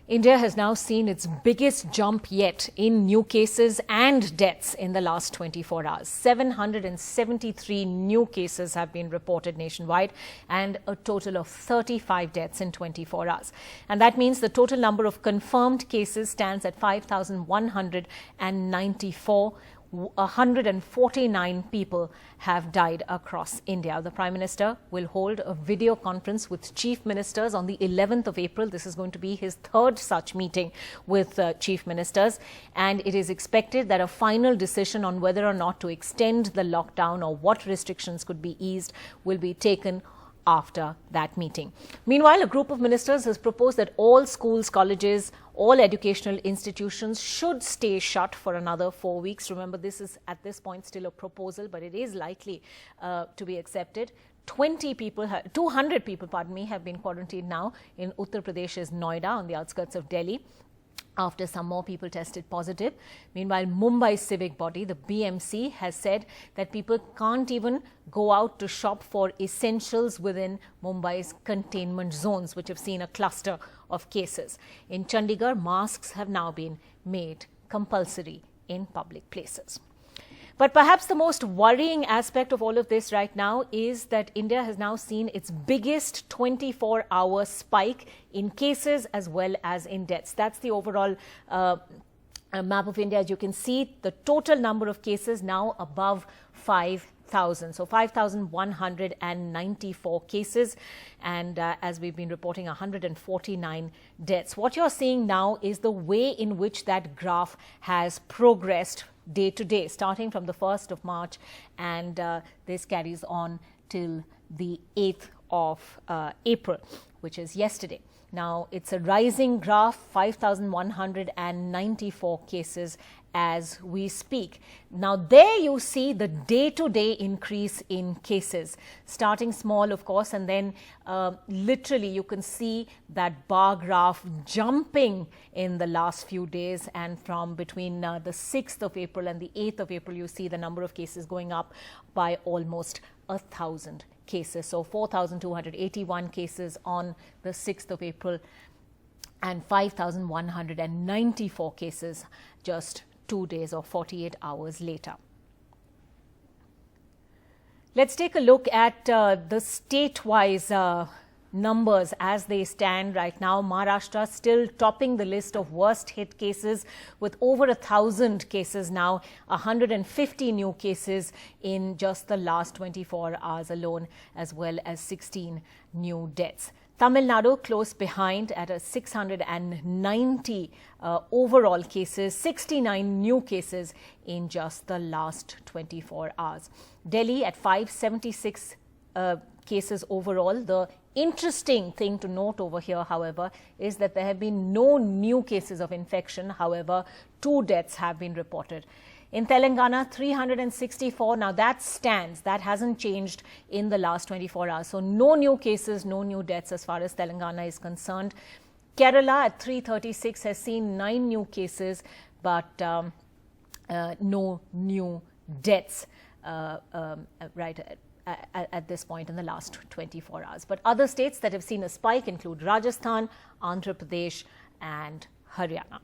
India has now seen its biggest jump yet in new cases and deaths in the last 24 hours. 773 new cases have been reported nationwide and a total of 35 deaths in 24 hours. And that means the total number of confirmed cases stands at 5,194. 149 people have died across India. The Prime Minister will hold a video conference with chief ministers on the 11th of April. This is going to be his third such meeting with chief ministers. And it is expected that a final decision on whether or not to extend the lockdown or what restrictions could be eased will be taken after that meeting. Meanwhile, a group of ministers has proposed that all schools, colleges, all educational institutions should stay shut for another 4 weeks. Remember, this is at this point still a proposal, but it is likely to be accepted. 200 people, have been quarantined now in Uttar Pradesh's Noida on the outskirts of Delhi, after some more people tested positive. Meanwhile, Mumbai's civic body, the BMC, has said that people can't even go out to shop for essentials within Mumbai's containment zones, which have seen a cluster of cases. In Chandigarh, masks have now been made compulsory in public places. But perhaps the most worrying aspect of all of this right now is that India has now seen its biggest 24-hour spike in cases as well as in deaths. That's the overall map of India. As you can see, the total number of cases now above 5,000. So 5,194 cases, and as we've been reporting, 149 deaths. What you're seeing now is the way in which that graph has progressed day to day, starting from the 1st of March, and this carries on till the 8th of April, which is yesterday. Now, it's a rising graph, 5,194 cases as we speak. Now, there you see the day-to-day increase in cases, starting small, of course, and then literally you can see that bar graph jumping in the last few days. And from between the 6th of April and the 8th of April, you see the number of cases going up by almost 1,000 cases. So 4,281 cases on the 6th of April and 5,194 cases just 2 days or 48 hours later. Let's take a look at the statewise numbers as they stand right now. Maharashtra still topping the list of worst hit cases with over 1,000 cases now, 150 new cases in just the last 24 hours alone, as well as 16 new deaths. Tamil Nadu close behind at a 690 overall cases, 69 new cases in just the last 24 hours. Delhi at 576 cases overall. The interesting thing to note over here, however, is that there have been no new cases of infection. However, 2 deaths have been reported. In Telangana, 364. Now that stands. That hasn't changed in the last 24 hours. So no new cases, no new deaths as far as Telangana is concerned. Kerala at 336 has seen 9 new cases, but no new deaths at this point in the last 24 hours. But other states that have seen a spike include Rajasthan, Andhra Pradesh and Haryana.